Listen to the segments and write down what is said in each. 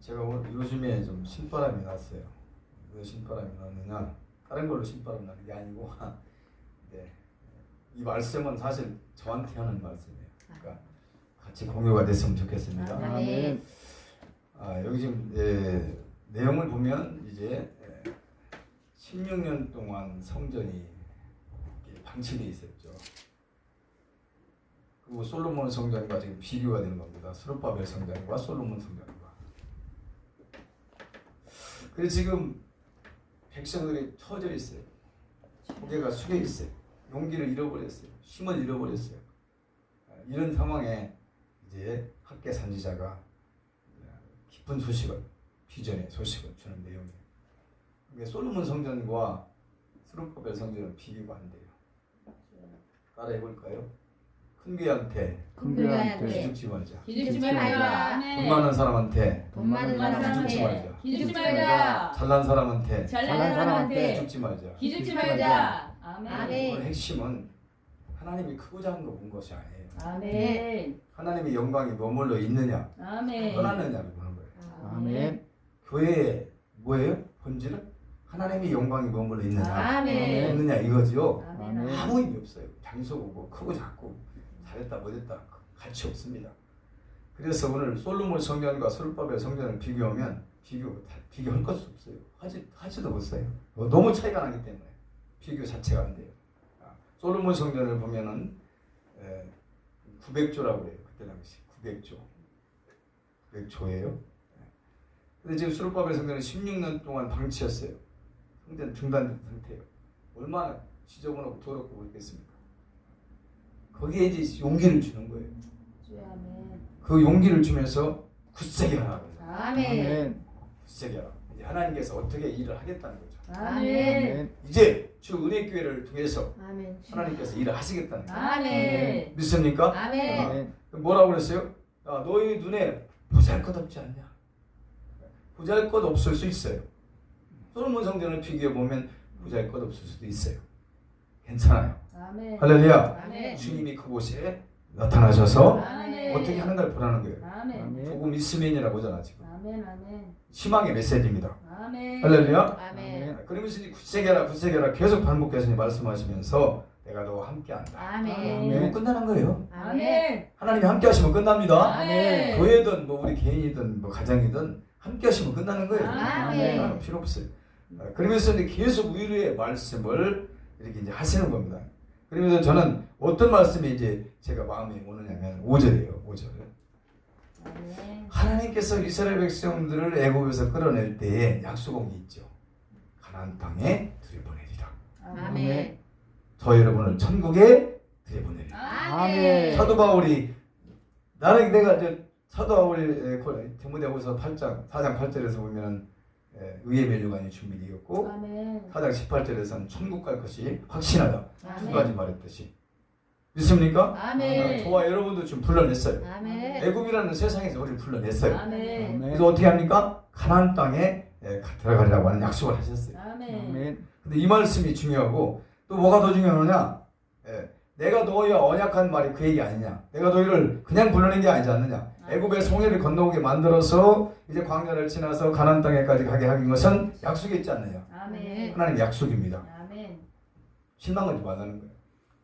제가 오늘 요즘에 좀 신바람이 났어요. 왜 신바람이 났느냐? 다른 걸로 신바람 나는 게 아니고, 네. 이 말씀은 사실 저한테 하는 말씀이에요. 그러니까 같이 공유가 됐으면 좋겠습니다. 아멘. 여기 지금 내용을 보면 이제 16년 동안 성전이 방치되어 있었죠. 그리고 솔로몬 성전과 지금 비교가 되는 겁니다. 스룹바벨 성전과 솔로몬 성전과. 그래서 지금 백성들이 터져 있어요. 고개가 숙여 있어요. 용기를 잃어버렸어요. 힘을 잃어버렸어요. 이런 상황에 이제 학계 선지자가 깊은 소식을, 비전의 소식을 주는 내용이에요. 그러니까 솔로몬 성전과 스룹바벨 성전은 비교가 안 돼요. 따라해 볼까요? 큰 귀한테 기죽지 말자. 기죽지 말자. 돈 많은 사람한테 돈 많은 기죽지 사람한테 말자. 기죽지 말자. 잘난 사람한테 잘난 사람한테 기죽지 말자. 기죽지 말자. 오늘 아멘. 핵심은 하나님이 크고 작은 거 본 것이 아니에요. 아멘. 하나님의 영광이 머물러 있느냐 아멘. 떠났느냐를 보는 거예요. 아멘. 교회의 뭐예요? 본질은 하나님의 영광이 머물러 있느냐 아멘. 없느냐 이거죠. 아멘. 아무 의미 없어요. 장소고 뭐 크고 작고 잘했다 못했다 가치 없습니다. 그래서 오늘 솔로몬 성전과 스룹바벨 성전을 비교하면 비교할 것도 없어요. 하지도 못해요. 너무 차이가 나기 때문에 비교 자체가 안 돼요. 솔로몬 성전을 보면은 900조라고 해요. 그때 당시 900조예요. 근데 지금 스룹바벨 성전은 16년 동안 방치했어요. 성전 중단된 상태예요. 얼마나 지저분하고 더럽고 그랬겠습니까? 거기에 이제 용기를 주는 거예요. 아멘. 그 용기를 주면서 굳세게 하라. 아멘. 굳세게 하라. 이제 하나님께서 어떻게 일을 하겠다는 거죠. 아멘. 이제 주 은혜교회를 통해서 아멘. 하나님께서 일을 하시겠다는 거예요. 아멘. 믿습니까? 아멘. 뭐라고 그랬어요? 야, 너희 눈에 보잘것없지 않냐? 보잘것없을 수 있어요. 솔로몬 성전을 비교해 보면 보잘것없을 수도 있어요. 괜찮아요. 아멘. 할렐루야. 아멘. 주님이 그곳에 나타나셔서 아멘. 어떻게 하는 걸 보라는 거예요. 아멘. 복음 있으면이라고 하잖아 지금. 아멘. 아멘. 희망의 메시지입니다. 아멘. 할렐루야. 아멘. 그러면서 이제 굳세게 계속 반복해서 말씀하시면서 내가 너와 함께한다. 아멘. 이거 끝나는 거예요. 아멘. 하나님이 함께 하시면 끝납니다. 아멘. 교회든 뭐 우리 개인이든 뭐 가정이든 함께 하시면 끝나는 거예요. 아멘. 필요 없어요. 그러면서 이제 계속 위로의 말씀을 이렇게 이제 하시는 겁니다. 그러면서 저는 어떤 말씀이 이제 제가 마음에 오느냐면 5절이에요. 5절. 아멘. 하나님께서 이스라엘 백성들을 애굽에서 끌어낼 때에 약속한 게 있죠. 가나안 땅에 들여보내리라. 아멘. 저 여러분을 천국에 들여보내리라. 아멘. 사도 바울이 내가 이제 사도 바울이 디모데후서 4장 8절에서 보면은 의의 면류관이 준비되었고 아멘. 4장 18절에서는 천국 갈 것이 확신하다. 두 아멘. 가지 말했듯이 믿습니까? 아멘. 저와 여러분도 좀 불러냈어요. 아멘. 애굽이라는 세상에서 우리를 불러냈어요. 아멘. 그래서 어떻게 합니까? 가나안 땅에 들어가리라고 하는 약속을 하셨어요. 아멘. 근데 이 말씀이 중요하고 또 뭐가 더 중요하냐? 내가 너희와 언약한 말이 그 얘기 아니냐? 내가 너희를 그냥 불러낸 게 아니지 않느냐? 애굽의 송해를 건너오게 만들어서 이제 광야를 지나서 가나안 땅에까지 가게 하긴 것은 약속이 있지 않느냐? 아멘. 하나님의 약속입니다. 아멘. 실망하지 말라는 거예요.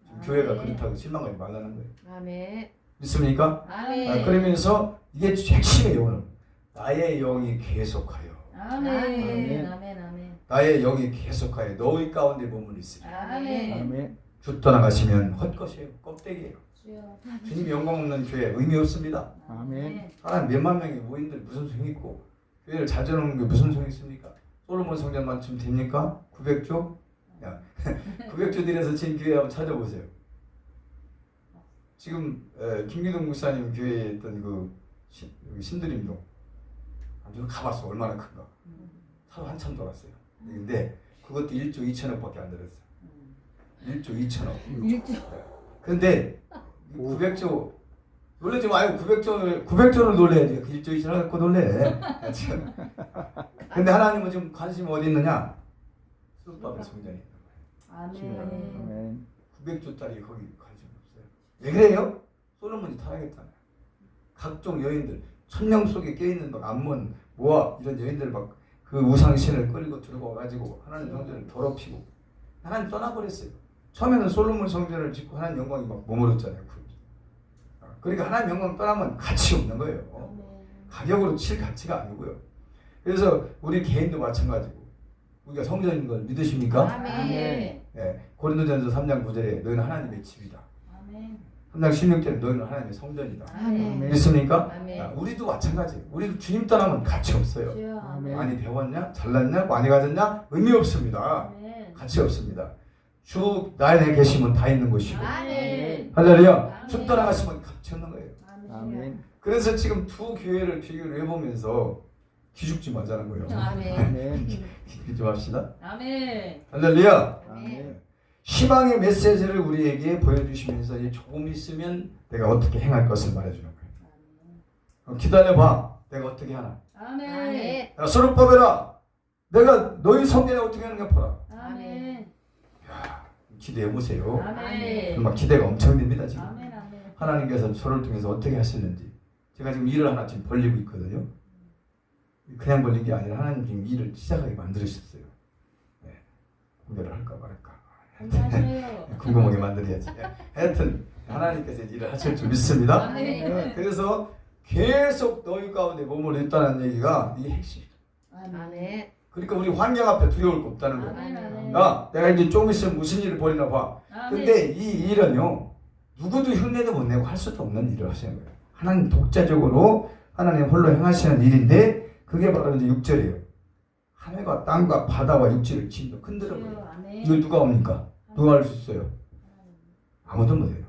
지금 아멘. 교회가 그렇다고 실망하지 말라는 거예요. 아멘. 믿습니까? 아멘. 그러면서 이게 핵심이에요. 오늘 나의 영이 계속하여 아멘. 아멘. 아멘. 나의 영이 계속하여 너희 가운데 머물러 있으리. 아멘. 주 떠나가시면 헛것이에요. 껍데기예요. 주여. 주님 영광 없는 교회 의미 없습니다. 아멘. 하나님 몇만 명의 모인들 무슨 소용이 있고 교회를 잘 지어놓는 게 무슨 소용이 있습니까? 솔로몬 성전만쯤 됩니까? 900조? 야, 900조 들여서 지은 교회 한번 찾아보세요. 지금 김기동 목사님 교회에 있던 그 신드림동 아주 가봤어. 얼마나 큰가. 차로 한참 돌았어요. 근데 그것도 1조 2천억밖에 안 들었어요. 1조 2천억. 근데 900조 놀라지 마요. 900조를 놀래야지. 1조 2천억 갖고 놀래. 근데 하나님은 지금 관심이 어디 있느냐? 스룹바벨 성전이 있는 거예요. 아멘. 900조짜리 거기 관심 없어요. 왜 그래요? 솔로몬이 타락했잖아요. 각종 여인들 천령 속에 껴있는 막 암몬 모아 이런 여인들 막 그 우상신을 끌고 들고 가지고 하나님 성전을 더럽히고 하나님 떠나버렸어요. 처음에는 솔로몬 성전을 짓고 하나님 영광이 막 머무르잖아요. 그러니까 하나님 영광 떠나면 가치 없는 거예요. 가격으로 칠 가치가 아니고요. 그래서 우리 개인도 마찬가지고 우리가 성전인 걸 믿으십니까? 아멘. 네, 고린도전서 3장 9절에 너희는 하나님의 집이다. 아멘. 3장 16절에 너희는 하나님의 성전이다. 아멘. 믿습니까? 아멘. 우리도 마찬가지예요. 우리도 주님 떠나면 가치 없어요. 아멘. 많이 배웠냐? 잘났냐? 많이 가졌냐? 의미 없습니다. 아멘. 가치 없습니다. 주 나에 계시면 다 있는 곳이고 아멘. 할렐루야. 아멘. 주 떠나가시면 가치 없는 거예요. 아멘. 그래서 지금 두 교회를 비교를 해보면서 기죽지 말자는 거예요. 아멘. 아멘. 기죽지 맙시다. 아멘. 할렐루야. 아멘. 희망의 메시지를 우리에게 보여주시면서 이제 조금 있으면 내가 어떻게 행할 것을 말해주는 거예요. 기다려봐. 내가 어떻게 하나. 아멘. 야, 서로 뽑아라. 내가 너희 성전에 어떻게 하는가 보라. 아멘. 기대해 보세요. 아멘. 막 기대가 엄청 됩니다 지금. 아멘. 아멘. 하나님께서 저를 통해서 어떻게 하시는지. 제가 지금 일을 하나 지금 벌리고 있거든요. 그냥 벌린 게 아니라 하나님 지금 일을 시작하게 만들으셨어요. 네. 공개를 할까 말까. 안녕하세요. 궁금하게 만들어야지. 하여튼 하나님께서 일을 하실 줄 믿습니다. 아멘. 그래서 계속 너희 가운데 머물러 있다는 얘기가 이게 핵심이에요. 아멘. 그러니까 우리 환경 앞에 두려울 거 없다는 거예요. 아멘. 야, 내가 이제 좀 있으면 무슨 일을 벌이나 봐. 근데 이 일은요, 누구도 흉내도 못 내고 할 수도 없는 일을 하시는 거예요. 하나님 독자적으로 하나님 홀로 행하시는 일인데 그게 바로 이제 6절이에요. 하늘과 땅과 바다와 육지를 진도 흔들어버려요. 이걸 누가 옵니까? 누가 할 수 있어요? 아무도 못해요.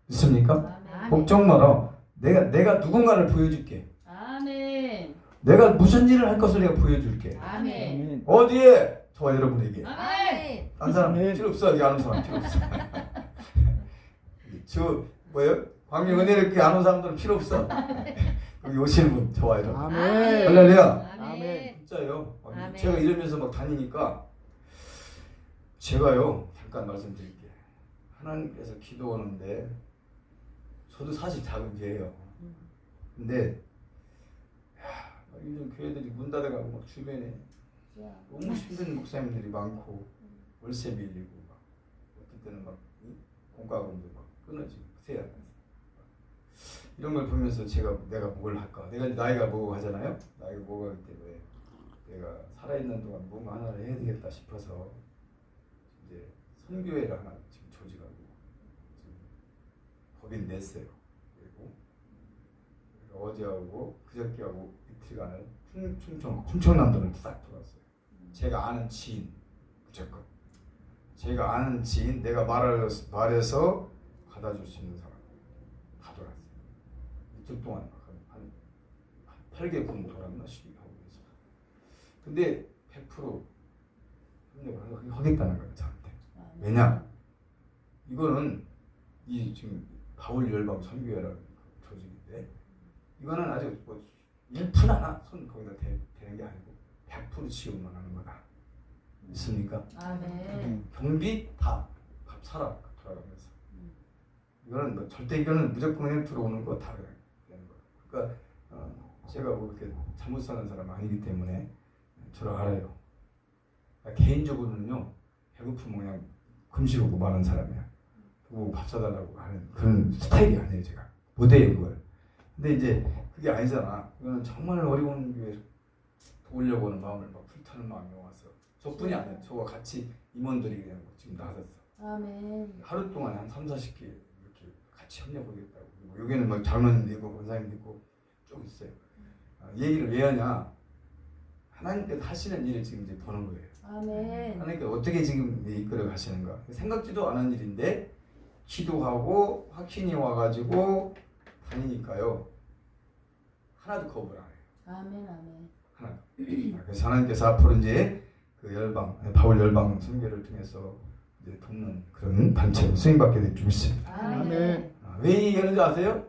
믿습니까? 걱정 마라. 내가 누군가를 보여줄게. 아멘. 내가 무슨 일을 할 것을 내가 보여줄게. 아멘. 어디에? 저와 여러분에게. 아멘. 딴 사람 아멘. 필요 없어. 여기 아는 사람 필요 없어. 저 뭐예요? 광명 은혜를 그 아는 사람들은 필요 없어. 여기 오시는 분 저와 여러분. 아멘. 할렐루야. 아멘. 진짜요. 아멘. 제가 이러면서 막 다니니까 제가요 잠깐 말씀드릴게요. 하나님께서 기도하는데 저도 사실 작은 교회예요. 근데 요즘 교회들이 문 닫아가고 막 주변에 너무 힘든 목사님들이 많고 월세 밀리고 막 어떨 때는 막 공과금도 막 끊어지고 세야 이런 걸 보면서 내가 뭘 할까? 내가 나이가 뭐고 하잖아요. 나이가 뭐고 하기 때문에 내가 살아있는 동안 뭔가 하나를 해야 되겠다 싶어서 이제 선교회를 하나 지금 조직하고 지금 법인 냈어요. 그리고 어제하고 그저께하고 이틀간을 충청남도를 싹 돌았어요. 제가 아는 지인 무조건 제가 아는 지인 내가 말해서 받아줄 수 있는 사람 다 돌았어요. 이틀 동안 한 8개 군 돌았나 시기하고 있어요. 근데 100% 협력을 하겠다는 거예요 저한테. 왜냐? 이거는 이 지금 바울 열방 선교회라는 조직인데 이거는 아주 뭐 1푼 하나 손 거기다 대는 게 아니고 100% 지원만 하는 거다. 있습니까? 아멘. 경비 다 값 살아 돌아가면서 이거는 뭐 절대 이거는 무조건 그냥 들어오는 거 다 되는 거예요. 그러니까 제가 뭐 이렇게 잘못 사는 사람 아니기 때문에 저를 알아요. 그러니까 개인적으로는요 배고프면 그냥 금식 오고 마는 사람이야. 보고 밥 사달라고 하는 그런 스타일이 아니에요 제가. 못해요 그걸. 근데 이제 그게 아니잖아. 이거는 정말 어려운 교회 도우려고 하는 마음을 막 불타는 마음이 와서 저뿐이 아니에요. 저와 같이 임원들이 그냥 지금 나섰어. 아멘. 하루 동안 한 3, 40개 이렇게 같이 협력하겠다고. 그리고 여기는 막 젊은 있고 권사님도 있고 쭉 있어요. 이 얘기를 왜 하냐? 하나님께서 하시는 일을 지금 이제 보는 거예요. 아멘. 하나님께서 어떻게 지금 이끌어 가시는가? 생각지도 않은 일인데 기도하고 확신이 와가지고 다니니까요. 하나도 거부를 안 해요. 아멘. 아멘. 하나도. 그래서 하나님께서 앞으로 이제 그 열방, 바울 열방 선교를 통해서 이제 돕는 그런 단체로 쓰임받게 될 줄 믿습니다. 아멘. 왜 얘기하는지 아세요?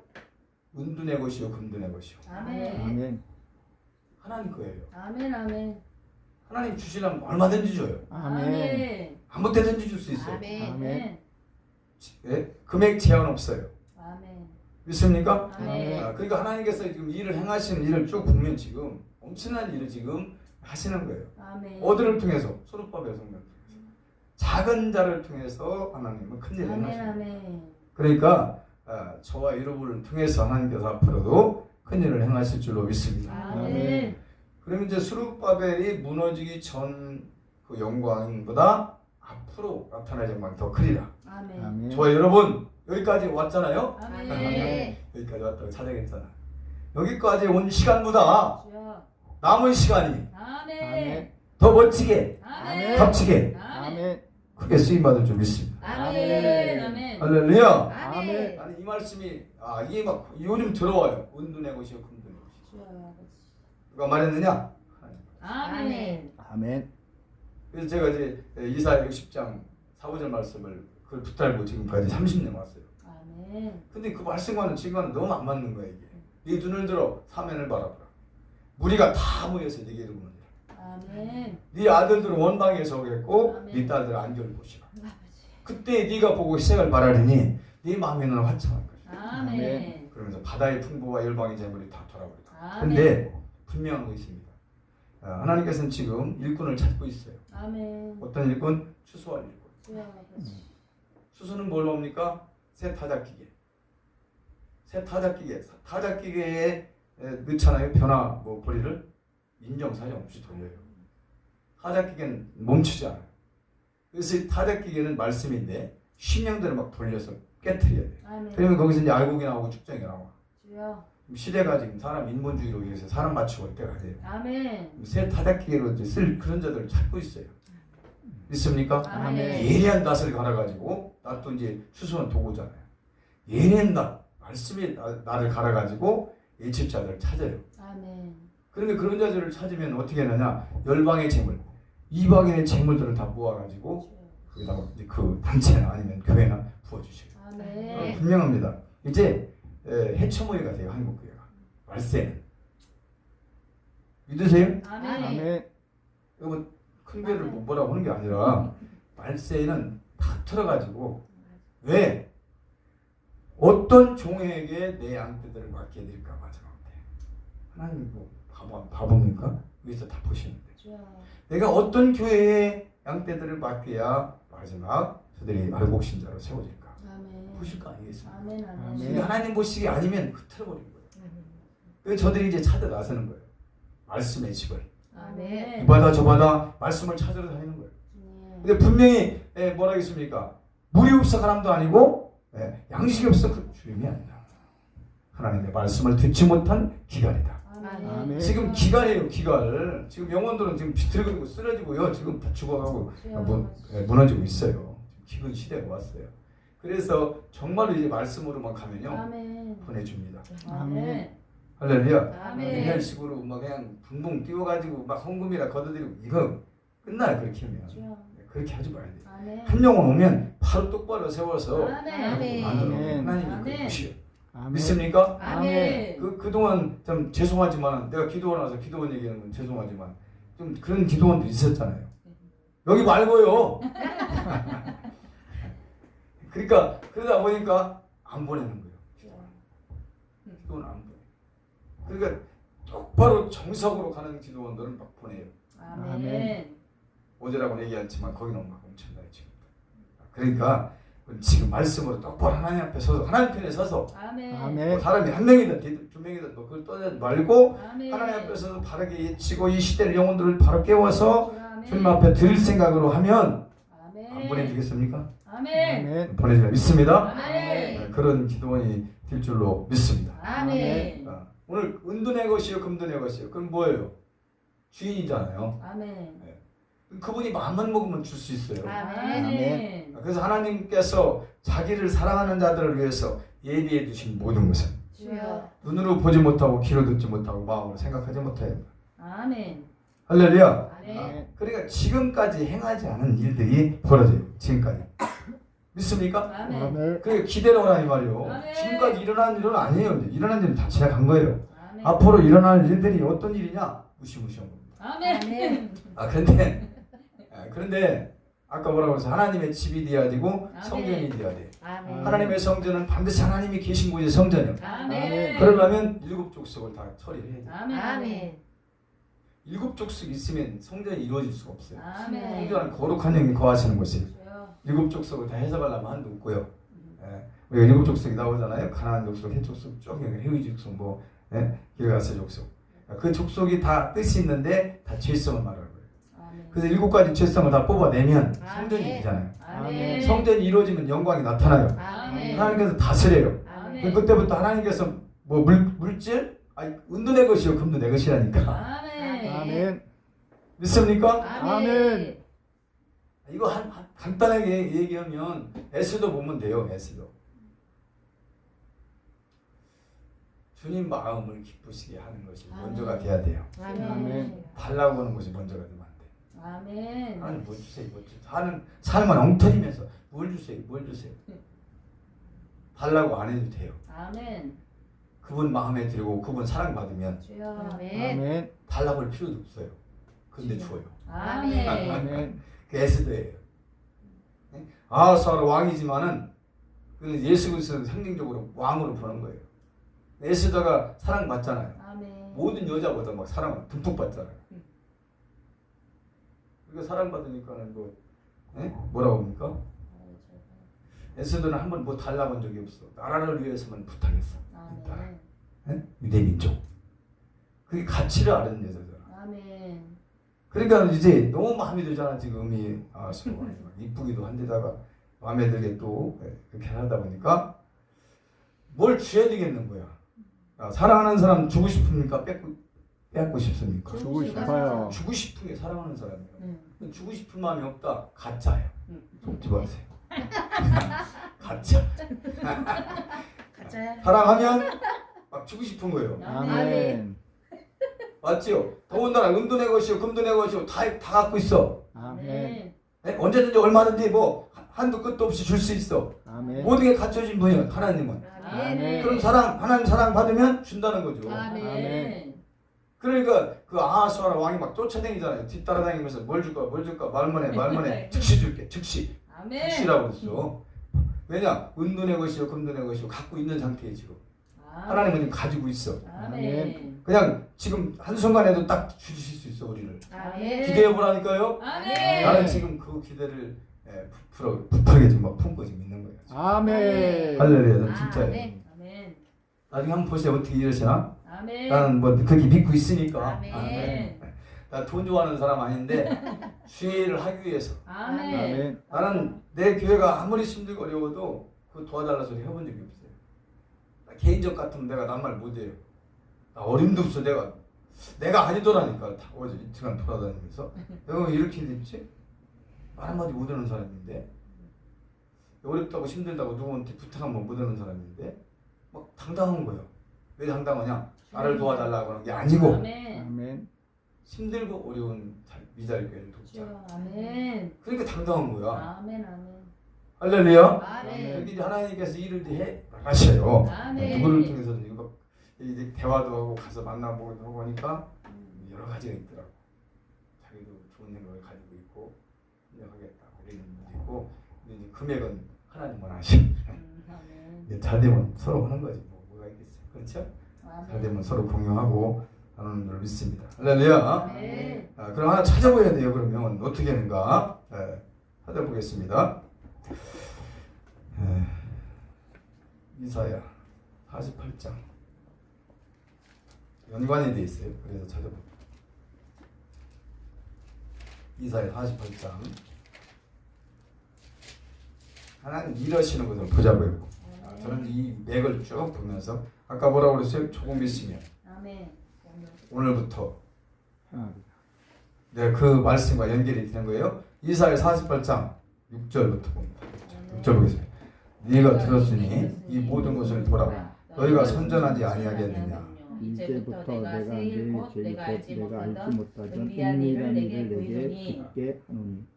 은도 내 것이요 금도 내 것이요. 아멘. 아멘. 하나님 거예요. 아멘. 아멘. 하나님 주시려면 얼마든지 줘요. 아멘. 아무 때든지 줄 수 있어요. 아멘. 예? 금액 제한 없어요. 아멘. 믿습니까? 아멘. 그러니까 하나님께서 지금 일을 행하시는 일을 쭉 보면 지금 엄청난 일을 지금 하시는 거예요. 아멘. 어디를 통해서? 수르바벨 성령을 통해서. 작은 자를 통해서 하나님은 큰 일을 아멘. 행하십니다. 아멘. 그러니까 저와 여러분을 통해서 하나님께서 앞으로도 큰 일을 행하실 줄로 믿습니다. 아멘. 그러면 이제 수르바벨이 무너지기 전 그 영광보다 앞으로 나타날 영광이 더 크리라. 아멘. 아멘. 저와 여러분 여기까지 왔잖아요. 아멘. 여기까지 왔다고 찾아겠잖아. 여기까지 온 시간보다 주여. 남은 시간이 아멘. 아멘. 더 멋지게 아멘. 값지게 아멘. 크게 쓰임받을 줄 믿습니다. 아멘. 아멘. 할렐루야. 아멘. 아니 이 말씀이 이게 막 요즘 들어와요. 은둔의 것이요 금둔의 것이요. 주여 아버지. 누가 말했느냐? 아멘. 아멘. 그래서 제가 이제 이사야 60장 4~5절 말씀을 그걸 붙들고 지금까지 30년 왔어요. 아멘. 근데 그 말씀과는 지금과는 너무 안 맞는 거야 이게. 네 눈을 들어 사면을 바라보라. 무리가 다 모여서 네게 이르거니와. 아멘. 네 아들들은 원방에서 오겠고 아멘. 네 딸들은 안겨를 보시라. 아버지. 그때 네가 보고 희생을 바라리니 네 마음에는 화창할 것이다. 아멘. 그러면서 바다의 풍부와 열방의 재물이 다 돌아오리다. 아멘. 근데 분명한 거 있습니다. 하나님께서는 지금 일꾼을 찾고 있어요. 아멘. 어떤 일꾼? 추수할 일꾼. 주여 아버지. 추수는 뭘로 합니까? 새 타작기계. 새 타작기계. 타작기계에 넣잖아요. 변화 보리를 인정사정 없이 돌려요. 타작기계는 멈추지 않아요. 그래서 이 타작기계는 말씀인데 심령들을 막 돌려서 깨트려야 돼요. 아멘. 그러면 거기서 이제 알곡이 나오고 축정이 나와. 주여. 시대가 지금 사람 인본주의로 위해서 사람 맞추고 올 때가 돼요. 아멘. 새 타작기계로 이제 쓸 그런 자들을 찾고 있어요. 믿습니까? 아멘. 예리한 낫을 갈아가지고 낫도 이제 추수는 도구잖아요. 예리한 낫 말씀이 나를 갈아가지고 예측자들을 찾아요. 아멘. 그러면 그런 자들을 찾으면 어떻게 하느냐? 열방의 재물, 이방인의 재물들을 다 모아가지고 거기다가 이제 그 단체나 아니면 교회나 부어주시고 아멘. 분명합니다. 이제 해처모이가 돼요. 한국교회가 말세는 믿으세요? 아멘. 아멘. 여러분 큰 교회를 못 보라고 하는 게 아니라 말세는 다 틀어가지고 왜 어떤 종에게 내 양떼들을 맡게 될까 마지막에 하나님 뭐 바보입니까? 여기서 다 보시는데 주여. 내가 어떤 교회에 양떼들을 맡겨야 마지막 저들이 알곡신자로 세워질까 아멘. 보실 거 아니겠습니까? 아멘. 아멘. 아멘. 근데 하나님 보시기 아니면 흐트러버린 거예요. 그래서 저들이 이제 찾아 나서는 거예요. 말씀의 집을 아멘. 이 바다 저 바다 말씀을 찾으러 다니는 거예요. 근데 분명히 뭐라 했습니까? 물이 없어 가람도 아니고 양식이 없어 그 주님이 아니다. 하나님의 말씀을 듣지 못한 기갈이다. 아멘. 지금 기갈이에요. 기갈. 지금 영혼들은 지금 비틀거리고 쓰러지고요. 지금 다 죽어가고 무너지고 있어요. 기근 시대가 왔어요. 그래서 정말로 이제 말씀으로만 가면요 아멘. 보내줍니다. 아멘. 할렐루야. 아멘. 이런 식으로 막 그냥 붕붕 뛰어가지고 막 헌금이라 걷어들이고 이거 끝나요. 그렇게 하면 주여. 그렇게 하지 말아야 돼요. 아멘. 한 영혼 오면 바로 똑바로 세워서 아멘. 만들어 아멘. 하나님이 아멘. 그 보시오. 아멘. 믿습니까? 아멘. 그동안 좀 죄송하지만 내가 기도원 와서 기도원 얘기하는 건 죄송하지만 좀 그런 기도원도 있었잖아요. 여기 말고요. 그러니까 그러다 보니까 안 보내는 거예요. 기도원 안 보내. 그러니까 똑바로 정석으로 가는 기도원들은 막 보내요. 아멘. 어제라고 얘기 않지만 거기는 막 엄청나요 지금. 그러니까 지금 말씀으로 똑바로 하나님 앞에 서서 하나님 편에 서서 아멘. 아멘. 사람이 한 명이든 두 명이든 뭐 그걸 떠내지 말고 아멘. 하나님 앞에서 바르게 예치고 이 시대의 영혼들을 바로 깨워서 아멘. 주님 앞에 드릴 생각으로 하면 아멘. 안 보내주겠습니까? 아멘. 아멘. 보내주라 믿습니다. 아멘. 그런 기도원이 될 줄로 믿습니다. 아멘. 오늘 은둔의 것이요 금둔의 것이요 그럼 뭐예요? 주인이잖아요. 아멘. 그분이 마음만 먹으면 줄 수 있어요. 아멘. 그래서 하나님께서 자기를 사랑하는 자들을 위해서 예비해 두신 모든 것은 주여. 눈으로 보지 못하고 귀로 듣지 못하고 마음으로 생각하지 못해요. 아멘. 할렐루야. 아멘. 그러니까 지금까지 행하지 않은 일들이 벌어져요. 지금까지. 믿습니까? 아멘. 아멘. 그게 기대로 하라 이 말이요. 아멘. 지금까지 일어난 일은 아니에요. 일어난 일은 다 지나간 거예요. 아멘. 앞으로 일어날 일들이 어떤 일이냐? 무시무시한 겁니다. 아멘. 그런데 아까 뭐라고 해서 하나님의 집이 되어야 되고 아멘. 성전이 되어야 돼. 아멘. 하나님의 성전은 반드시 하나님이 계신 곳이 성전이에요. 아멘. 그러려면 7 족속을 다 처리해야 돼. 아멘. 일곱 족속이 있으면 성전이 이루어질 수가 없어요. 아멘. 성전은 거룩한 영이 거하시는 곳이에요. 주여. 일곱 족속을 다 해석하려면 한도 없고요. 예, 우리가 일곱 족속이 나오잖아요. 가나안 족속, 헷 족속, 쭉 헤위 족속, 뭐 길가스 족속. 그 족속이 다 뜻이 있는데 다 죄성을 말하는 거예요. 아멘. 그래서 일곱 가지 죄성을 다 뽑아내면 성전이 아멘. 되잖아요. 아멘. 성전이 이루어지면 영광이 나타나요. 아멘. 하나님께서 다스려요. 아멘. 그때부터 하나님께서 뭐 물질, 아니 은도 내 것이요 금도 내 것이라니까. 아멘. 아멘. 믿습니까? 아멘. 이거 간단하게 얘기하면 에스더 보면 돼요. 에스더. 주님 마음을 기쁘시게 하는 것이 먼저가 돼야 돼요. 아멘. 달라고 하는 것이 먼저가 되면 안 돼. 아멘. 하나님 뭐 주세요, 뭐 주세요. 하는 삶은 엉터리면서 뭘 주세요, 뭘 주세요. 달라고 안 해도 돼요. 아멘. 그분 마음에 들고 그분 사랑받으면 주여. 아멘. 아멘. 달라고 할 필요도 없어요. 근데 줘요. 아멘. 아멘. 그 에스더예요. 아하스와로 왕이지만은 그는 예수 그리스도를 상징적으로 왕으로 보는 거예요. 에스더가 사랑받잖아요. 아멘. 모든 여자보다 막 사랑을 듬뿍 받잖아요. 그러니까 사랑받으니까는 뭐 뭐라고 합니까? 에스더는 한 번 뭐 달라본 적이 없어. 나라를 위해서만 부탁했어. 아멘. 유대 민족. 그게 가치를 아는 여자잖아. 아멘. 그러니까 이제 너무 마음에 들잖아 지금 이 아하스와 이쁘기도 한데다가 마음에 들게 또 그렇게 하다 보니까 뭘 줘야 되겠는 거야. 사랑하는 사람 주고 싶습니까? 빼앗고 싶습니까? 주고 싶어요. 주고 싶은 게 사랑하는 사람이에요. 주고 싶은 마음이 없다. 가짜예요. 속지 마세요. 가짜. 가짜야. 사랑하면 막 주고 싶은 거예요. 아멘. 맞지요? 더군다나 은도 내 것이요 금도 내 것이요 다 갖고 있어. 아멘. 네? 언제든지 얼마든지 뭐 한도 끝도 없이 줄 수 있어. 아멘. 모든 게 갖춰진 분이에요. 하나님은. 아멘. 그럼 하나님 사랑 받으면 준다는 거죠. 아멘. 그러니까 그 아하스와라 왕이 막 쫓아다니잖아요. 뒤따라다니면서 뭘 줄까 말만 해. 즉시 줄게. 즉시. 아멘. 즉시라고 그랬어. 왜냐? 은도 내 것이요 금도 내 것이요 갖고 있는 상태에 지금. 하나님은 지금 가지고 있어. 아멘. 그냥 지금 한순간에도 딱 주실 수 있어 우리를. 아멘. 기대해 보라니까요. 아멘. 나는 지금 그 기대를 부풀게 좀 막 품고 지금 있는 거예요. 아멘. 할렐루야. 난 진짜예요. 아멘. 아멘. 나중에 한번 보세요. 어떻게 이러시나? 아멘. 나는 뭐 그렇게 믿고 있으니까. 아멘. 나 돈 좋아하는 사람 아닌데 주의 일을 하기 위해서. 아멘. 아멘. 나는 내 교회가 아무리 힘들고 어려워도 그 도와달라 소리 해본 적이 없어요. 나 개인적 같으면 내가 남말 못해요. 나 어림도 없어. 내가 아니더라니까. 다 어제 이틀간 돌아다니면서 내가 왜 이렇게 됐지? 말 한마디 못하는 사람인데 어렵다고 힘들다고 누구한테 부탁 한번 못하는 사람인데 막 당당한 거예요. 왜 당당하냐? 나를 도와달라고 하는 게 아니고 아멘. 아멘. 힘들고 어려운 미자리 교회를 돕자. 주여. 아멘. 그러니까 당당한 거야. 아멘. 아멘. 할렐루야. 아멘. 여기 이제 하나님께서 일을 해 나가셔요. 아멘. 누구를 통해서든 이거 이제 대화도 하고 가서 만나보고 하고 하니까 여러 가지가 있더라고. 자기도 좋은 생각을 가지고 있고 하겠다 이런 분도 있고 근데 이제 금액은 하나님만 하시. 아멘. 잘 되면 서로 하는 거지 뭐가 있겠어요. 그렇죠? 잘 아멘. 되면 서로 공유하고 나누는 줄 믿습니다. 할렐루야. 아멘. 그럼 하나 찾아봐야 돼요. 그러면 어떻게 하는가? 찾아보겠습니다. 이사야 48장 연관이 돼 있어요. 그래서 찾아볼게요. 이사야 48장 하나님 일하시는 것을 보자고요. 저는 이 맥을 쭉 보면서 아까 뭐라고 그랬어요? 조금 있으면 아멘. 오늘부터 네, 그 말씀과 연결이 되는 거예요. 이사야 48장 6절부터 봅니다. 6절 보겠습니다. 네가 들었으니 이 모든 것을 보라. 너희가 선전하지 아니하겠느냐. 이제부터 내가 내 죄 곧 내가 알지 못하던 은밀한 일을 내게 듣게 하노니.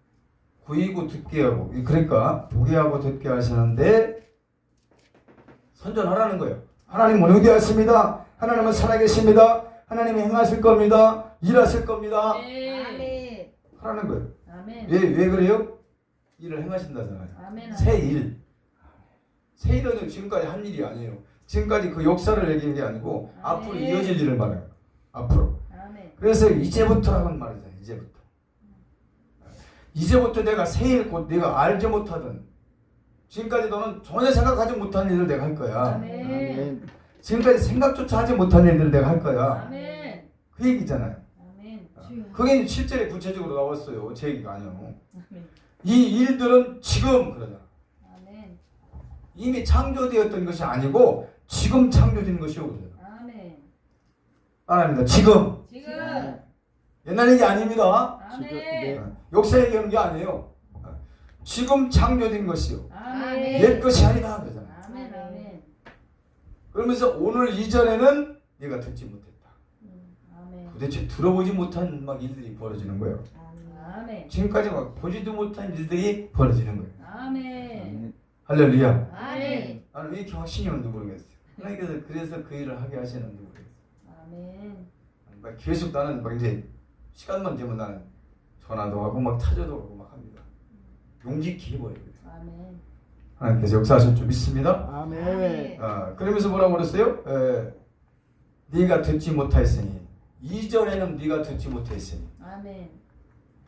구이고 듣게 하고 그러니까 보게 하고 듣게 하시는데 선전하라는 거예요. 하나님은 의대하십니다. 하나님은 살아계십니다. 하나님이 행하실 겁니다. 일하실 겁니다. 아멘. 하라는 거예요. 아멘. 왜 그래요? 일을 행하신다잖아요. 아멘. 새 일. 새 일은 지금까지 한 일이 아니에요. 지금까지 그 역사를 얘기한 게 아니고 앞으로 이어질 일을 말해요. 앞으로. 아멘. 그래서 이제부터라는 말이잖아요. 이제부터 내가 새일 곧 내가 알지 못하던 지금까지 너는 전혀 생각하지 못한 일을 내가 할 거야. 아멘. 지금까지 생각조차 하지 못한 일들을 내가 할 거야. 아멘. 그 얘기잖아요. 아멘. 그게 실제로 구체적으로 나왔어요. 제 얘기가 아니에요. 아멘. 이 일들은 지금 그러잖아. 아멘. 이미 창조되었던 것이 아니고 지금 창조된 것이오. 그러잖아. 아멘. 아닙니다. 지금. 지금. 옛날 얘기 아닙니다. 지금 아멘. 네. 역사 얘기하는 게 아니에요. 지금 창조된 것이요. 아멘. 옛 것이 아니다. 그러잖아요. 아멘. 아멘. 그러면서 오늘 이전에는 네가 듣지 못했다. 아멘. 도대체 들어보지 못한 막 일들이 벌어지는 거예요. 아멘. 지금까지 막 보지도 못한 일들이 벌어지는 거예요. 아멘. 할렐루야. 아멘. 나는 왜 이렇게 확신이 오는지 모르겠어요. 하나님께서 그래서 그 일을 하게 하시는지 모르겠어요. 아멘. 막 계속 나는 막 이제 시간만 되면 나는 전화도 하고 막 타조도 하고 막 합니다. 용기 있게 해버려요. 아멘. 하나님께서 역사하실 줄 믿습니다. 아멘. 그러면서 뭐라고 그랬어요? 네가 듣지 못하였으니 이전에는 네가 듣지 못했으니 아멘.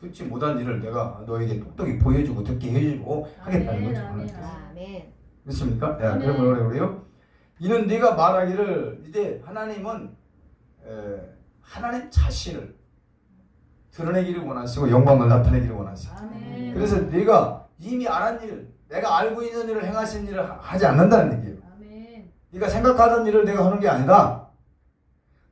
듣지 못한 일을 내가 너에게 똑똑히 보여주고 듣게 해주고 하겠다는 거죠. 아멘. 하나님께서. 아멘. 믿습니까? 아멘. 그러면 뭐라고 그래요? 이는 네가 말하기를 이제 하나님은 하나님 자신을 드러내기를 원하시고 영광을 나타내기를 원하시고 아멘. 그래서 네가 이미 알한 일, 내가 알고 있는 일을 행하신 일을 하지 않는다는 얘기예요. 아멘. 네가 생각하던 일을 내가 하는 게 아니다.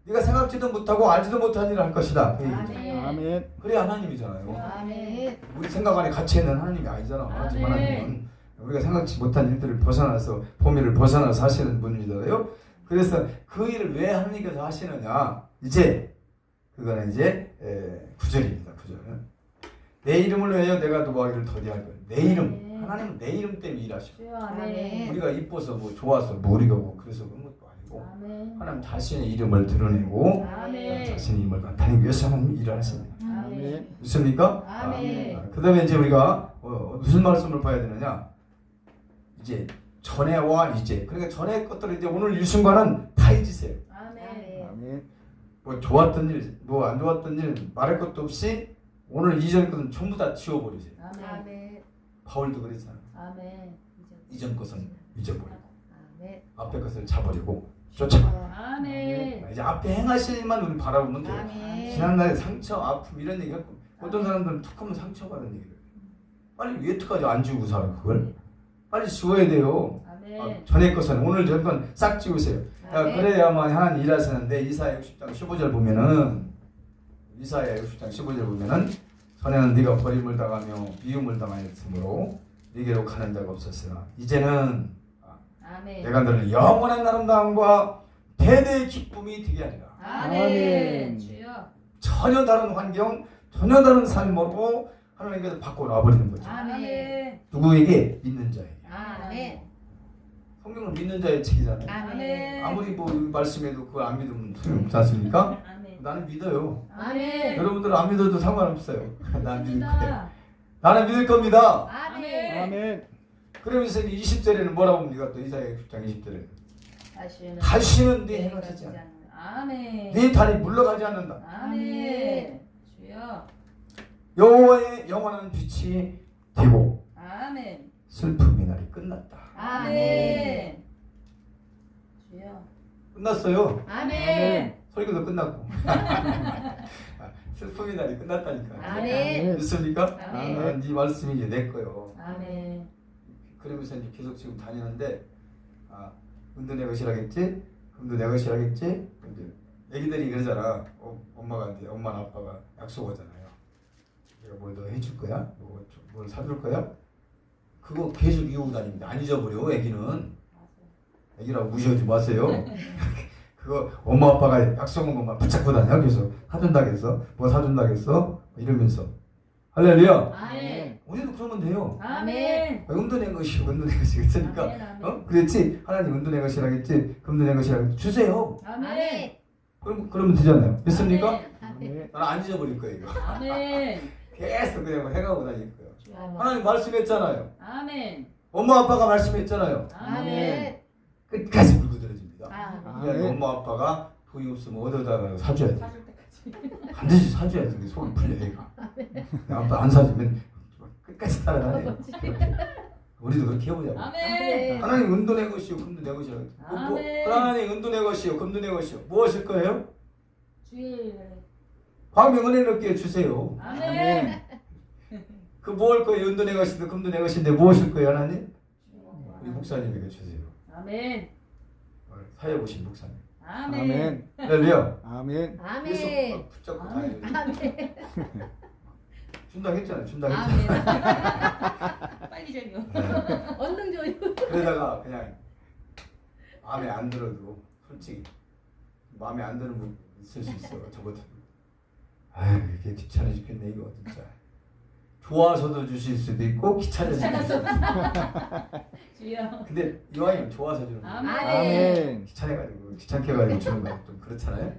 네가 생각지도 못하고 알지도 못한 일을 할 것이다. 그 얘기죠. 아멘. 아멘. 그래 하나님이잖아요. 아멘. 우리 생각 안에 갇혀 있는 하나님이 아니잖아. 아멘. 하나님은 우리가 생각지 못한 일들을 벗어나서 범위를 벗어나서 하시는 분이잖아요. 그래서 그 일을 왜 하나님께서 하시느냐? 이제 그거는 이제 9절입니다. 9절. 내 이름을 위하여 내가 노하기를 더디할 거예요. 내 이름. 하나님은 내 이름 때문에 일하셔. 주여 아멘. 우리가 이뻐서 뭐 좋아서 뭐 우리가 뭐 그래서 그런 것도 아니고 아멘. 하나님 자신의 이름을 드러내고 아멘. 자신의 이름을 나타내기 위해서 하나님 일을 하십니다. 아멘. 믿습니까? 아멘. 그 다음에 이제 우리가 무슨 말씀을 봐야 되느냐? 이제 전에와 이제. 그러니까 전에 것들을 이제 오늘 이 순간은 다 잊으세요. 아멘. 아멘. 뭐 좋았던 일, 뭐 안 좋았던 일 말할 것도 없이 오늘 이전 것은 전부 다 지워버리세요. 아멘. 바울도 그랬잖아요. 아멘. 이전 것은 잊어버리고 아멘. 앞에 것을 잡아버리고 쫓아가. 아멘. 이제 앞에 행하실 일만 우리 바라보면 돼요. 아멘. 지난날의 상처, 아픔 이런 얘기 갖고 어떤 사람들은 툭하면 상처받은 얘기를 빨리 왜 툭하지 안 지우고 살아 그걸? 빨리 지워야 돼요. 아멘. 전에 것은 오늘 전 건 싹 지우세요. 아멘. 그래야만 하나님 일하시는데 이사야 60장 15절 보면은 이사야 60장 15절 보면은 전에는 네가 버림을 당하며 미움을 당하였으므로 네게로 가는 자가 없었으나 이제는 아멘. 내가 너를 영원한 아름다움과 대대의 기쁨이 되게 하리라. 아멘. 주여. 전혀 다른 환경, 전혀 다른 삶으로 하나님께서 바꿔 놔버리는 거죠. 아멘. 누구에게? 믿는 자에게. 아멘. 성경은 믿는 자의 책이잖아요. 아멘. 아무리 뭐 말씀해도 그걸 안 믿으면 소용없지 않습니까? 아멘. 나는 믿어요. 아멘. 여러분들은 안 믿어도 상관없어요. 나는 믿을 거예요. 믿습니다. 나는 믿을 겁니다. 아멘. 아멘. 그러면서 20절에는 뭐라고 합니까? 또 이사야 60장 20절에 다시는 네 해가 지지 않아. 아멘. 네 달이 물러가지 않는다. 아멘. 주여. 여호와의 영원한 빛이 되고 아멘. 슬픔의 날이 끝났다. 아멘. 주여. 끝났어요. 아멘. 설교도 끝났고 슬픔의 날이 끝났다니까. 아멘. 믿습니까? 아멘. 네 말씀이 이제 내 거요. 아멘. 그러면서 이제 계속 지금 다니는데 은도 내 것이라겠지, 금도 내 것이라겠지. 이제 애기들이 그러잖아. 엄마가 이제 엄마나 아빠가 약속하잖아요. 내가 뭘 더 해줄 거야? 뭘 사줄 거야? 그거 계속 이어오고 다닙니다. 안 잊어버려. 애기는. 애기라고 무시하지 마세요. 그거 엄마 아빠가 약속한 것만 붙잡고 다녀. 계속 사준다겠어? 뭐 사준다겠어? 이러면서 할렐루야. 아멘. 우리도 그러면 돼요. 아멘. 은도 내 것이 은도 내 것이 그러니까 아멘. 아멘. 그랬지. 하나님 은도 내 것이라겠지, 금도 내 것이라겠지. 주세요. 아멘. 그러면 되잖아요. 믿습니까? 아멘. 나는 안 잊어버릴 거예요. 이거. 아멘. 계속 그냥 해가고 다닐 거예요. 주여. 하나님 말씀했잖아요. 아멘. 엄마 아빠가 말씀했잖아요. 아멘. 끝까지 물고 들어집니다. 아멘. 그러니까 엄마 아빠가 돈이 없으면 얻어다가 사줘야 돼. 사줄 때까지. 반드시 사줘야 돼. 속이 풀려 얘가. 아빠 안 사주면 끝까지 따라다녀. 우리도 그렇게 해보자고. 아멘. 하나님 은도 내 것이요 금도 내 것이요. 아멘. 하나님 은도 내 것이요 금도 내 것이요. 무엇일 거예요? 주일. 광명 은혜 높게 주세요. 아멘. 그 무엇일 거예요? 은도 내 것인데 금도 내 것인데 무엇일 거예요 하나님? 우리 목사님에게 주세요. 아멘. 오늘 사회 보신 목사님. 아멘. 아멘. 할렐루야. 아멘. 계속 아멘. 막 붙잡고 아멘. 다녀요. 아멘. 준다고 했잖아요. 준다고 했잖아요. 아멘. 빨리 줘요. 네. 언능 줘요. 그러다가 그냥 마음에 안 들어도 솔직히 마음에 안 드는 분 있을 수 있어. 저것도 아유 이게 귀찮아 죽겠네 이거 진짜. 좋아서도 주실 수도 있고 귀찮아서. 주여. 근데 이왕이면 좋아서 주는 거. 아멘. 아멘. 귀찮아가지고 귀찮게가지고 주는 거 좀 그렇잖아요.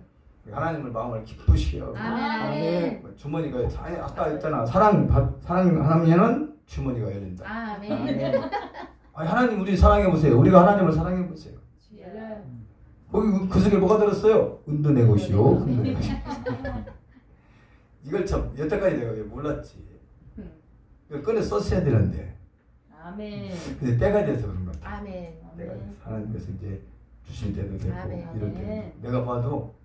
하나님을 마음을 기쁘시게 하고 아멘. 주머니가 아니 아까 했잖아 사랑 하나님은 주머니가 열린다. 아멘. 아멘. 아니 하나님 우리 사랑해 보세요. 우리가 하나님을 사랑해 보세요. 주여. 거기 그 속에 뭐가 들었어요? 은도 내 것이요. 금도 내 것이요. 이걸 참 여태까지 내가 왜 몰랐지. 이걸 꺼내 썼어야 되는데. 아멘. 근데 때가 돼서 그런 것 같아. 아멘. 때가 돼서 하나님께서 이제 주실 때도 되고 아멘. 이럴 때도 내가 봐도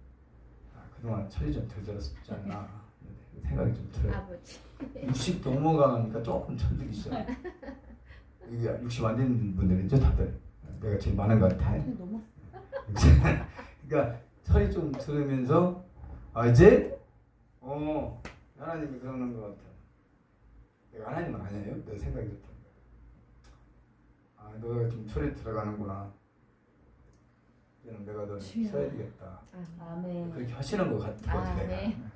그동안 철이 좀 덜 들었지 않나 생각이 좀 들어요. 아버지. 60 넘어가니까 조금 철들이 있어. 이게 60 안 되는 분들이죠 다들. 내가 제일 많은 것 같아. 너무. 그러니까 철이 좀 들으면서 이제 하나님이 그러는 것 같아. 내가 하나님은 아니에요. 내 생각이 그렇다. 너가 좀 철이 들어가는구나. 이제는 내가 너 써야 되겠다. 아멘. 그렇게 하시는 것 같아. 내가. 아멘.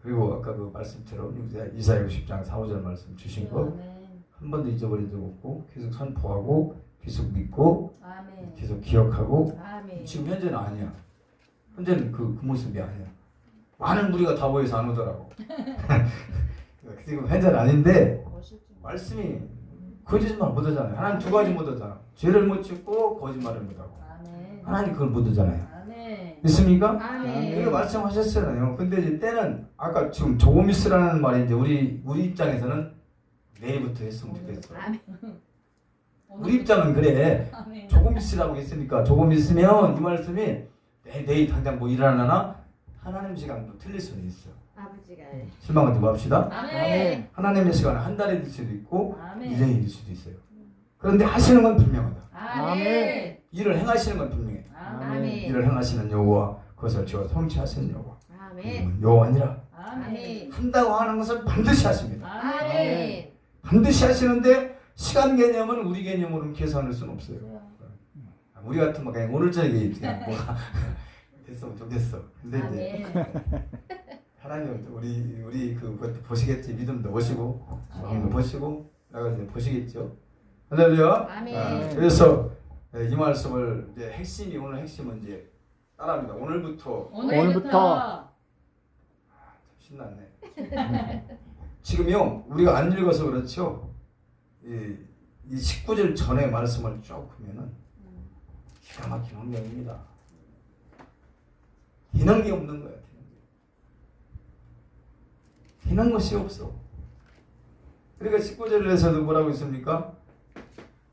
그리고 아까 그 말씀처럼 이사야 60장 4, 5절 말씀 주신 거 한 아멘. 번도 잊어버린 적 없고 계속 선포하고 계속 믿고 아멘. 계속 기억하고 아멘. 지금 현재는 아니야. 현재는 그 모습이 아니야. 많은 무리가 다 모여서 안 오더라고. 지금 현재는 아닌데 말씀이 거짓말 못하잖아요. 하나님 두 가지 못하잖아. 죄를 못 짓고 거짓말을 못하고. 아멘. 하나님 그걸 못하잖아요. 아멘. 믿습니까? 아멘. 그렇게 말씀하셨잖아요. 근데 이제 때는 아까 지금 조금 있으라는 말이 이제 우리 입장에서는 내일부터 했으면 좋겠어. 아멘. 우리 입장은 그래. 아멘. 조금 있으라고 했으니까 조금 있으면 이 말씀이 내일 당장 뭐 일어나나 하나님 시간도 틀릴 수는 있어. 아버지가. 실망하지 맙시다. 아멘. 하나님의 시간은 한 달이 될 수도 있고 아멘. 1년이 될 수도 있어요. 그런데 하시는 건 분명하다. 아멘. 일을 행하시는 건 분명해. 아멘. 일을 행하시는 여호와 그것을 지어 성취하시는 여호와. 아멘. 여호와니라. 아멘. 한다고 하는 것을 반드시 하십니다. 아멘. 반드시 하시는데 시간 개념은 우리 개념으로는 계산할 수는 없어요. 우리 같으면 그냥 오늘 저녁에 그냥 뭐가 됐으면 좋겠어. 근데 이제 아멘. 하나님 우리 그것도 보시겠지. 믿음도 보시고 마음도 보시고 나가 이제 보시겠죠. 할렐루야. 아멘. 그래서 이 말씀을 이제 핵심이 오늘 핵심은 이제 따라합니다. 오늘부터 오늘부터 신났네. 지금요 우리가 안 읽어서 그렇죠. 이 19절 전에 말씀을 쭉 보면은 기가 막힌 환경입니다. 희는 게 없는 거야. 희는 것이 없어. 그러니까 19절에서도 뭐라고 있습니까?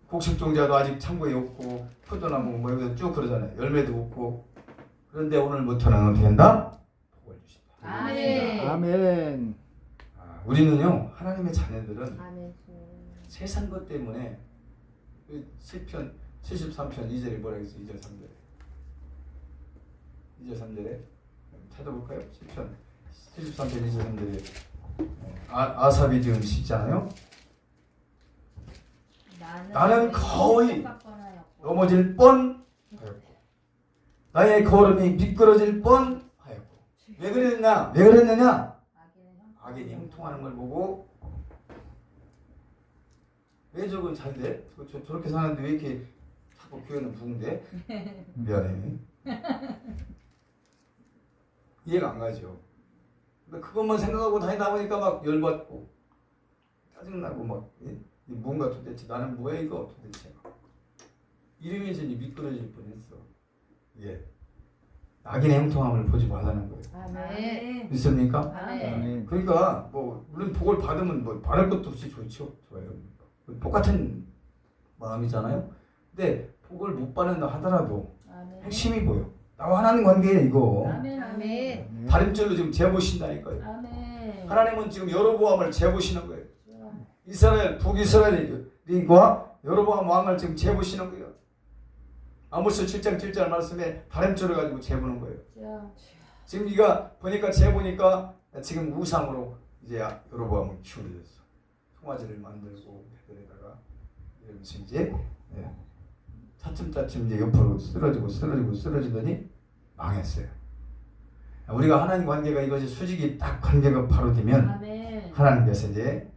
곡식종자도 아직 창고에 없고 포도나무 뭐 여기서 쭉 그러잖아요. 열매도 없고 그런데 오늘부터는 어떻게 한다? 복을 주신다. 아멘. 아멘. 우리는요 하나님의 자녀들은 아멘. 세상 것 때문에 시편 73편 2절에 뭐라고 했어요? 2절 3절에 2절 3절에 찾아볼까요? 시편 73편 2절 3절에 아삽이 지은 시잖아요. 나는 거의 넘어질 뻔하였고 나의 걸음이 미끄러질 뻔하였고 왜 그랬냐? 왜 그랬느냐? 악인이 형통하는 걸 보고 왜 저거 잘돼? 저렇게 사는데 왜 이렇게 자꾸 교회는 부흥돼? 미안해. 이해가 안 가죠. 근데 그것만 생각하고 다니다 보니까 막 열받고 짜증나고 막 뭔가 도대체 나는 뭐야 이거 도대체 이러면서 미끄러질 뻔했어. 예. 악인의 형통함을 보지 말라는 거예요. 아멘. 믿습니까? 아멘. 아멘. 그러니까 뭐 물론 복을 받으면 뭐 바랄 것도 없이 좋죠. 좋아요. 똑같은 마음이잖아요. 근데 복을 못 받는다 하더라도 아멘. 핵심이 뭐예요? 나와 하나님 관계에 이거 아멘. 아멘. 아멘. 다림줄로 지금 재보신다니까요. 아멘. 하나님은 지금 여로보암을 재보시는 거예요. 이스라엘 북이스라엘과 여로보암 왕을 지금 재보시는 거예요. 아모스 7장 7절 말씀에 다림줄을 가지고 재보는 거예요. 지금 네가 보니까 재보니까 지금 우상으로 이제 여로보암을 기울여졌어. 송아지를 만들고 배들에다가 이러면서 이제 차츰차츰 이제 옆으로 쓰러지더니 망했어요. 우리가 하나님 관계가 이것이 수직이 딱 관계가 바로 되면 아멘. 하나님께서 이제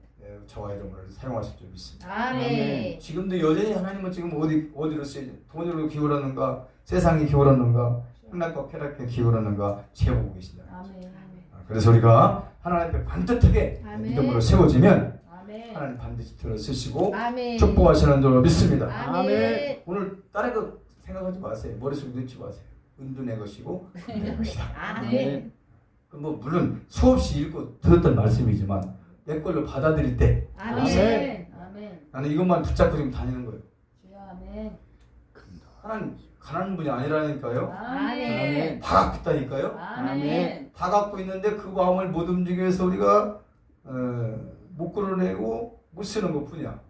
저와 여러분을 사용하실 줄 믿습니다. 아멘. 지금도 여전히 하나님은 지금 어디로 쓰지? 돈으로 기울었는가? 세상에 기울었는가? 행락과 쾌락에 기울었는가? 재보고 계신다. 아멘. 그래서 우리가 하나님 앞에 반듯하게 아멘. 믿음으로 세워지면 아멘. 하나님 반드시 들어쓰시고 아멘. 축복하시는 줄로 믿습니다. 아멘. 오늘 다른 거 생각하지 마세요. 머릿속에 넣지 마세요. 은둔의 것이고 내 것이다. 아멘. 뭐 물론 수없이 읽고 들었던 말씀이지만 내 걸로 받아들일 때 아멘. 아멘. 나는 이것만 붙잡고 지금 다니는 거예요. 주여 아멘. 하나님 가난한 분이 아니라니까요. 아멘. 다 갖고 있다니까요. 아멘. 다 갖고 있는데 그 마음을 못 움직여서 우리가 못 끌어내고 못 쓰는 것뿐이야.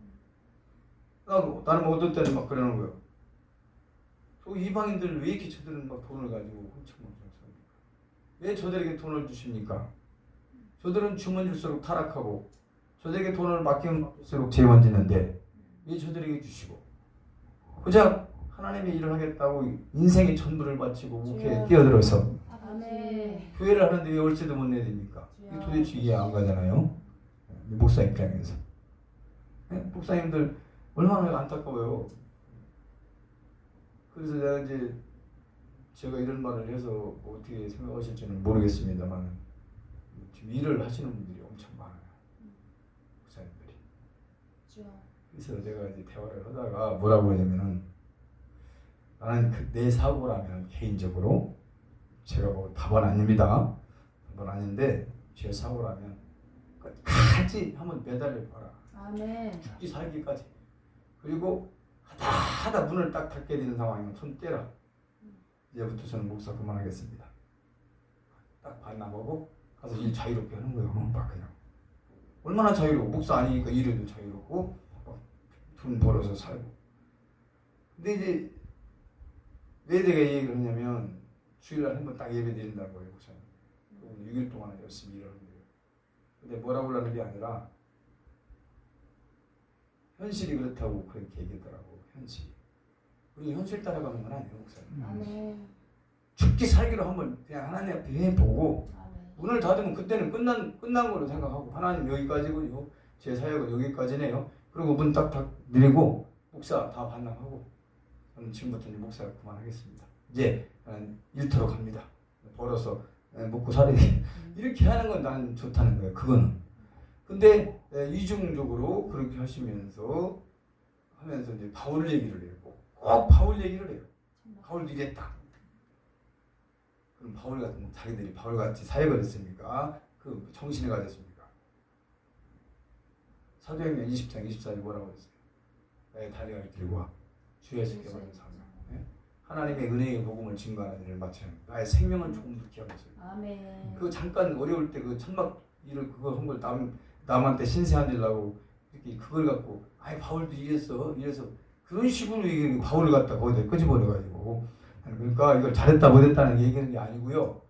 나는 어떨 때는 막 그러는 거예요. 저 이방인들 왜 이렇게 저들은 막 돈을 가지고 훔쳐먹습니까? 왜 저들에게 돈을 주십니까? 저들은 주면 줄수록 타락하고 저들에게 돈을 맡기면 맡길수록 죄만지는데 왜 저들에게 주시고 그저 하나님의 일을 하겠다고 인생의 전부를 바치고 목회에 뛰어들어서 아멘. 교회를 하는데 왜 월세도 못 내야 됩니까? 이게 도대체 이해 안 가잖아요. 목사 입장에서. 목사님들 얼마나 안타까워요. 그래서 내가 이제 제가 이런 말을 해서 뭐 어떻게 생각하실지는 모르겠습니다만 지금 일을 하시는 분들이 엄청 많아요. 목사님들이. 그래서 내가 이제 대화를 하다가 뭐라고 하냐면은 나는 내 사고라면 개인적으로 제가 뭐 답은 아닙니다. 답은 아닌데 제 사고라면 끝까지 한번 매달려 봐라. 아멘. 죽기 살기까지. 그리고 하다 문을 딱 닫게 되는 상황이면 손 떼라. 이제부터 저는 목사 그만하겠습니다. 딱 반납하고 가서 일 자유롭게 하는 거예요. 막 그냥. 얼마나 자유로워. 목사 아니니까 일해도 자유롭고 돈 벌어서 살고. 근데 이제 왜 내가 이 얘기를 하냐면 주일날 한 번 딱 예배 드린다는 거예요. 목사님. 6일 동안 열심히 일하는 거예요. 근데 뭐라고 하려는 게 아니라 현실이 그렇다고 그렇게 얘기하더라고. 현실이. 우리 현실 따라가는 건 아니에요. 목사님. 아멘. 죽기 살기로 한번 그냥 하나님 앞에 해보고 아멘. 문을 닫으면 그때는 끝난 걸로 생각하고 하나님 여기까지군요. 제 사역은 여기까지네요. 그리고 문 딱 내리고 목사 다 반납하고 저는 지금부터 이제 목사 그만하겠습니다. 이제 일터로 갑니다. 벌어서 먹고 살아야 돼. 이렇게 하는 건 난 좋다는 거예요. 그거는. 근데 이중적으로 그렇게 하시면서 이제 바울 얘기를 해요. 꼭 바울 얘기를 해요. 바울도 이랬다. 그럼 바울 같은 자기들이 바울 같이 사역을 했습니까? 그 정신을 가졌습니까? 사도행전 20장 24절 뭐라고 했어요? 나의 다리를 들고 와 주의 지켜보는 사명. 하나님의 은혜의 복음을 증거하는 일을 마치는 나의 생명을 조금도 기억했어요. 아멘. 그 잠깐 어려울 때 그 천막 일을 그거 한 걸 남한테 신세한질라고 이렇게 그걸 갖고 아이 바울도 이래서 그런 식으로 이게 바울을 갖다 거기다 끄집어내가지고 그러니까 이걸 잘했다 못했다는 얘기는 게 아니고요.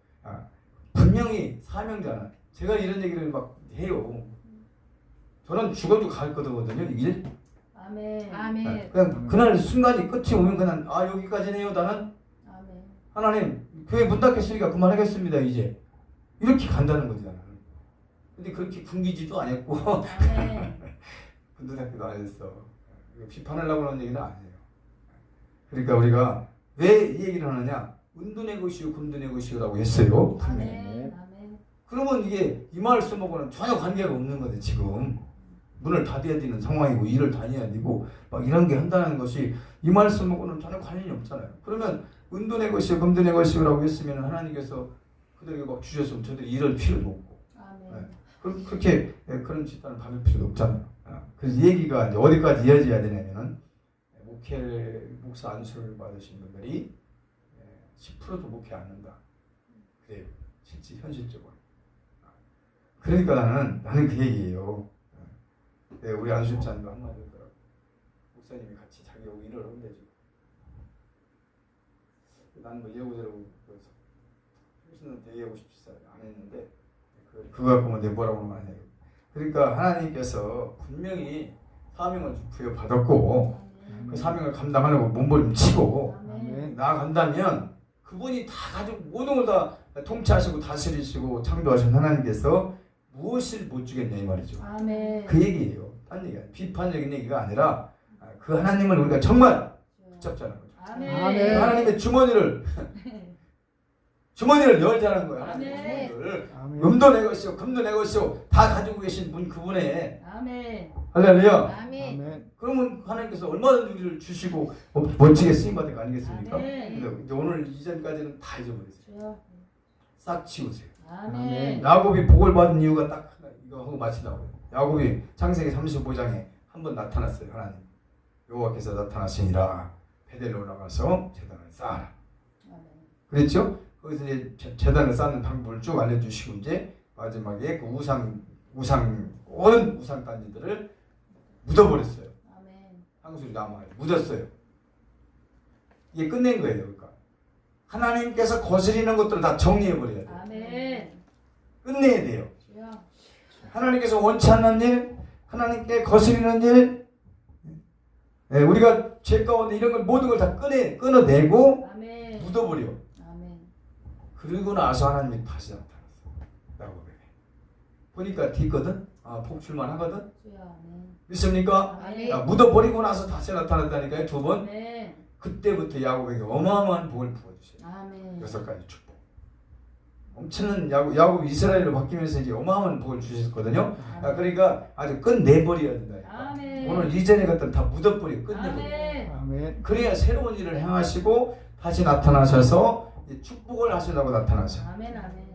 분명히 사명자는 제가 이런 얘기를 막 해요. 저는 죽어도 갈 거거든요. 일. 아멘. 아멘. 그냥 그날 순간이 끝이 오면 그냥 여기까지네요. 나는 아멘. 하나님 교회 문 닫겠으니까 그만하겠습니다. 이제 이렇게 간다는 거잖아. 근데 그렇게 굶기지도 안 했고 아멘. 군도대학교도 안 했어. 비판하려고 하는 얘기는 아니에요. 그러니까 우리가 왜 이 얘기를 하느냐? 은둔의 것이요 금둔의 것이요라고 했어요. 분명히. 아멘. 아멘. 그러면 이게 이 말씀하고는 전혀 관계가 없는 거죠 지금. 문을 닫아야 되는 상황이고 일을 다녀야 되고 막 이런 게 한다는 것이 이 말씀하고는 전혀 관련이 없잖아요. 그러면 은도 내 것이요 금도 내 것이요라고 했으면 하나님께서 그들에게 막 주셨으면 저들이 이럴 필요도 없고 아멘. 그렇게 그런 집단을 받을 필요도 없잖아요. 그래서 얘기가 이제 어디까지 이어져야 되냐면은 목사 안수를 받으신 분들이 10%도 목회 안 한다. 그래요. 실제 현실적으로. 그러니까 나는 그 얘기예요. 우리 안수집사님도 한마디 하더라고. 목사님이 같이 자기하고 일을 하는데 지금. 나는 뭐 이러고저러고 훨씬 대기하고 싶지 안 했는데 그거 갖고 내 뭐라고 하면 안 해요. 그러니까 하나님께서 분명히 사명을 부여받았고 그 사명을 감당하려고 몸부림치고 아멘. 나아간다면 그분이 다 가지고 모든 걸 다 통치하시고 다스리시고 창조하신 하나님께서 무엇을 못 주겠냐 이 말이죠. 아멘. 그 얘기예요. 딴 얘기야. 비판적인 얘기가 아니라 그 하나님을 우리가 정말 붙잡자는 거죠. 아멘. 아멘. 하나님의 주머니를 열자는 거예요. 하나님의 주머니를. 아멘. 금도 내 것이요 금도 내 것이요 다 가지고 계신 분 그분의 아멘. 할렐루야. 아멘. 아멘. 그러면 하나님께서 얼마든지 우리를 주시고 멋지게 쓰임받을 거 아니겠습니까? 아멘. 근데 이제 오늘 이전까지는 다 잊어버리세요. 주여. 싹 치우세요. 아멘. 야곱이 복을 받은 이유가 딱 하나, 이거 하고 마치려고요. 야곱이 창세기 35장에 한번 나타났어요. 하나님 여호와께서 나타나시니라 베델로 올라가서 제단을 쌓아라. 아멘. 그랬죠? 거기서 이제 제단을 쌓는 방법을 쭉 알려주시고 이제 마지막에 그 모든 우상 단지들을 묻어버렸어요. 아멘. 향수리 남아요. 묻었어요. 이게 끝낸 거예요. 그러니까 하나님께서 거스리는 것들을 다 정리해버려야 돼요. 아멘. 끝내야 돼요. 주여. 하나님께서 원치 않는 일, 하나님께 거스리는 일, 우리가 죄 가운데 이런 걸 모든 걸 다 끊어내고 아멘. 묻어버려. 아멘. 그리고 나서 하나님이 다시 나타났어. 야곱에게. 보니까 뒤거든. 복출만 하거든. 주여. 아멘. 믿습니까? 아멘. 묻어버리고 나서 다시 나타났다니까요. 두 번. 아멘. 그때부터 야곱에게 어마어마한 복을 부어주세요. 아멘. 6가지 축복. 엄청난 야곱 이스라엘로 바뀌면서 이제 어마어마한 복을 주셨거든요. 그러니까 아주 끝내버려야 된다. 아멘. 오늘 이전의 것들 다 묻어버려 끝내버려. 아멘. 아멘. 그래야 새로운 일을 행하시고 다시 나타나셔서 이 축복을 하시려고 나타나셔. 아멘. 아멘.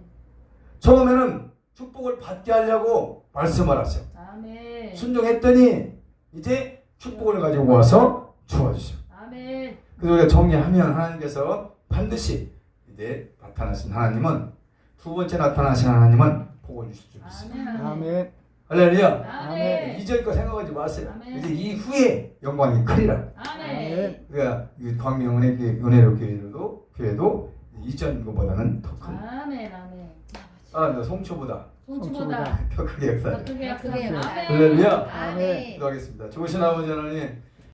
처음에는 축복을 받게 하려고 말씀을 하세요. 아멘. 순종했더니 이제 축복을 가지고 와서 주어주셔. 아멘. 그래서 우리가 정리하면 하나님께서 반드시 이제 나타나신 하나님은 두 번째 나타나신 하나님은 복을 주실 줄 믿습니다. 아멘. 아멘. 할렐루야. 아멘. 이전 거 생각하지 마세요. 아멘. 이제 이후에 영광이 크리라. 아멘. 그러니까 이 광명은혜로 교회도 이전 거보다는 더 큰. 아멘. 아멘. 송초보다 송초보다 더 크게 역사해. 더 크게 크게 역사해. 역사해. 할렐루야. 아멘. 기도하겠습니다. 좋으신 아버지 하나님.